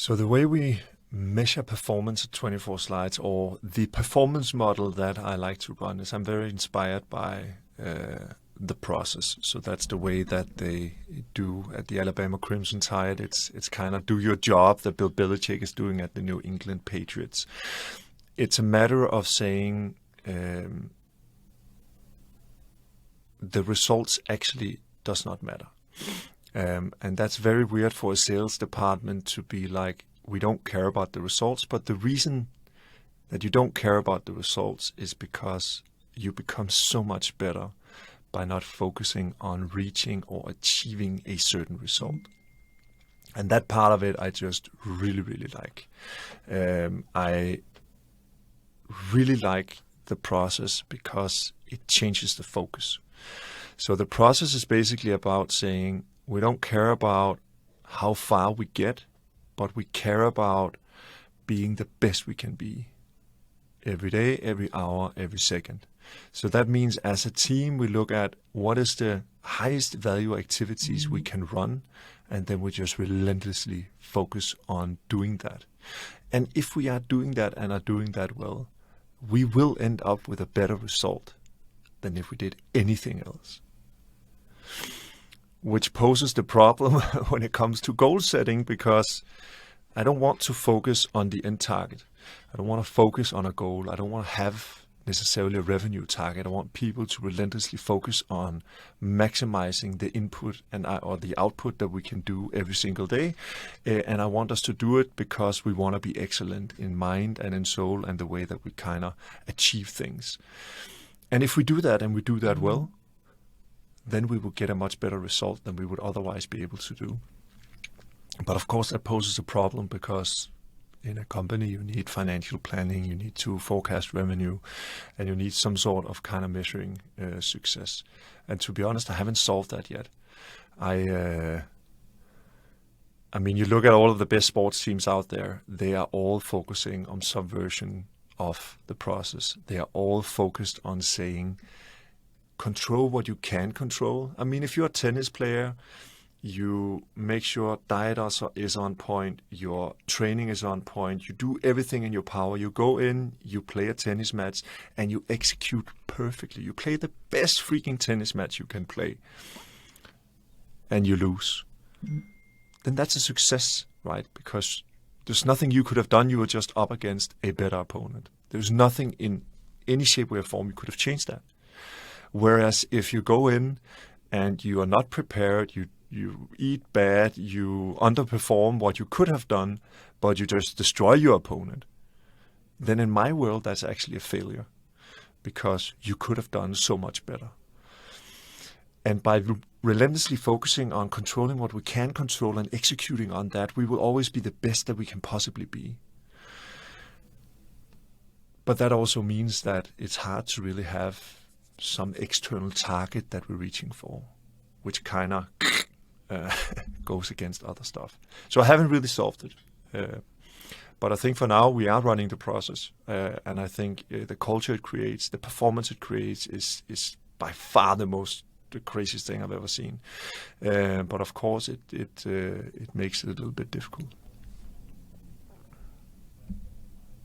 So the way we measure performance at 24 slides, or the performance model that I like to run, is I'm very inspired by the process. So that's the way that they do at the Alabama Crimson Tide. It's kind of do your job that Bill Belichick is doing at the New England Patriots. It's a matter of saying the results actually does not matter. And that's very weird for a sales department to be like, we don't care about the results. But the reason that you don't care about the results is because you become so much better by not focusing on reaching or achieving a certain result. And that part of it I just really, really like. I really like the process because it changes the focus. So the process is basically about saying, we don't care about how far we get, but we care about being the best we can be every day, every hour, every second. So that means as a team, we look at what is the highest value activities we can run, and then we just relentlessly focus on doing that. And if we are doing that and are doing that well, we will end up with a better result than if we did anything else. Which poses the problem when it comes to goal setting, because I don't want to focus on the end target. I don't want to focus on a goal. I don't want to have necessarily a revenue target. I want people to relentlessly focus on maximizing the input or the output that we can do every single day. And I want us to do it because we want to be excellent in mind and in soul and the way that we kind of achieve things. And if we do that and we do that well, then we will get a much better result than we would otherwise be able to do. But of course that poses a problem, because in a company you need financial planning, you need to forecast revenue, and you need some sort of kind of measuring success. And to be honest, I haven't solved that yet. I mean, you look at all of the best sports teams out there, they are all focusing on some version of the process. They are all focused on saying, control what you can control. I mean, if you're a tennis player, you make sure diet is on point, your training is on point, you do everything in your power. You go in, you play a tennis match, and you execute perfectly. You play the best freaking tennis match you can play, and you lose. Then that's a success, right? Because there's nothing you could have done. You were just up against a better opponent. There's nothing in any shape, way, or form you could have changed that. Whereas if you go in and you are not prepared, you eat bad, you underperform what you could have done, but you just destroy your opponent, then in my world, that's actually a failure, because you could have done so much better. And by relentlessly focusing on controlling what we can control and executing on that, we will always be the best that we can possibly be. But that also means that it's hard to really have some external target that we're reaching for, which kind of goes against other stuff. So I haven't really solved it. But I think for now we are running the process. And I think the culture it creates, the performance it creates is by far the craziest thing I've ever seen. But of course it makes it a little bit difficult.